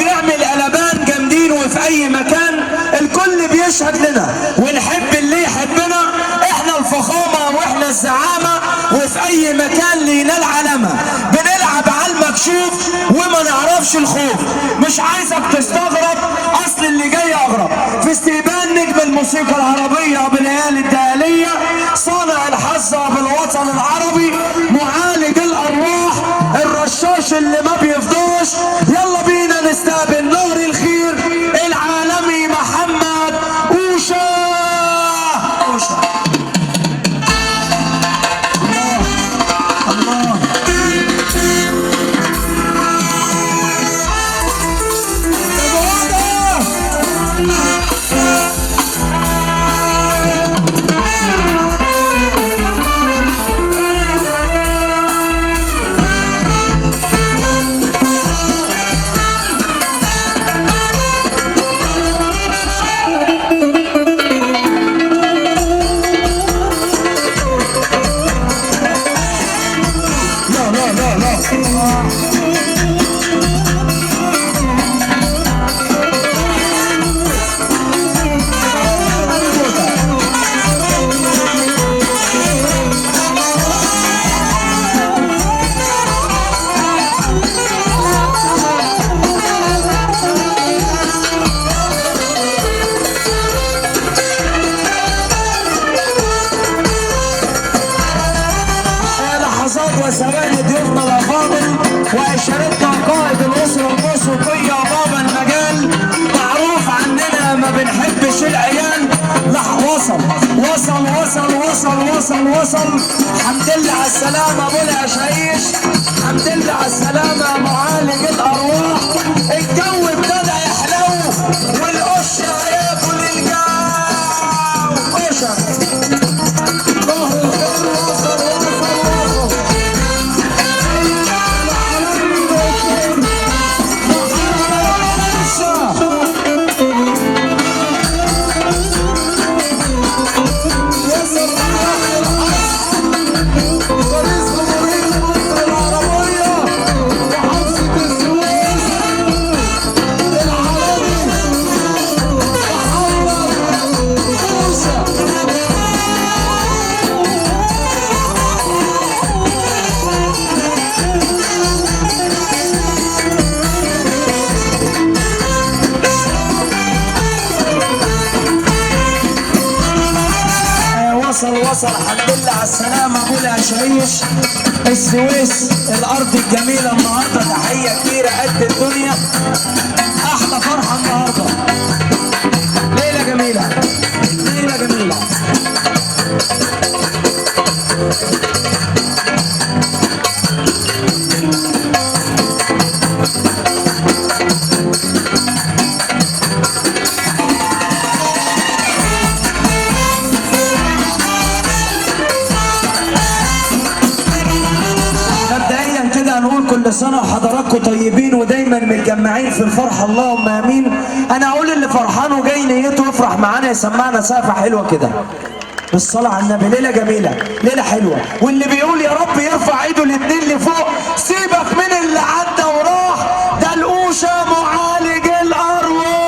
بيعمل قلبان جامدين وفي اي مكان الكل بيشهد لنا، ونحب اللي يحبنا، احنا الفخامه واحنا الزعامه، وفي اي مكان لينا العلامه. بنلعب على المكشوف وما نعرفش الخوف. مش عايزك تستغرب، اصل اللي جاي اغرب. في استقبال نجم الموسيقى العربيه بليالي الدهليه، صانع الحظه بالوطن العربي، معالج الارواح، الرشاش اللي ما بيفضوش. يلا بينا نستقبل نهر الخير العالمي محمد اوشا. وثواني ضيوفنا الافاضل واشارتنا قائد الاسره الموسيقيه بابا المجال، معروف عننا ما بنحبش العيال. وصل وصل وصل وصل وصل وصل. حمد لله على السلامه ابو العشايش، حمد لله على السلامه معالج الارواح. الجو ابتدى يحلو والقش هياكل الجو. قشر ظهر الخير وصل وصل وصل. وصل الحمد لله على السلامة ابو العشايش. السويس الارض الجميلة النهاردة، تحية كبيرة قد الدنيا. احلى فرحة النهاردة، ليلة جميلة ليلة جميلة. كل سنة وحضراتكم طيبين ودايما متجمعين في الفرحة، اللهم امين. انا اقول اللي فرحان وجاي نيته يفرح معانا يسمعنا سقفة حلوة كده بالصلاة على النبي. ليلة جميلة، ليلة حلوة، واللي بيقول يا رب يرفع ايده الاتنين لفوق. سيبك من اللي عدى وراح، ده الأوشا معالج الارواح.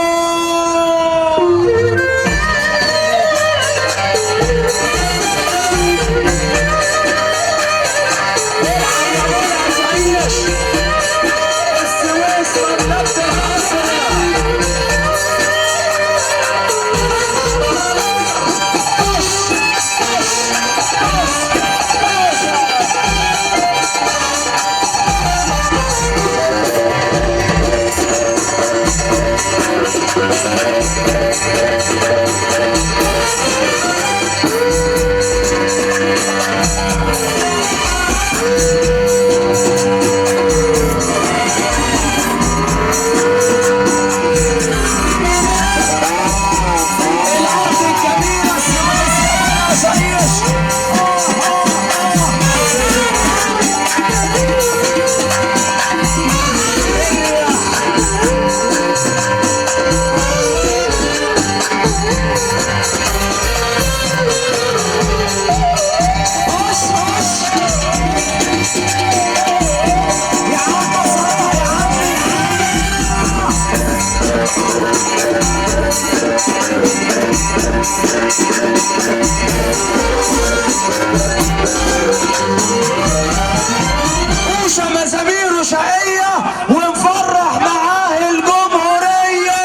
وشا مزامير شقية ونفرح معاه الجمهورية.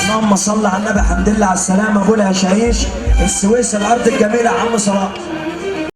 اللهم صل على النبي. الحمد لله على السلامة. ابو الهشايش السويس الارض الجميلة يا عم صلاح.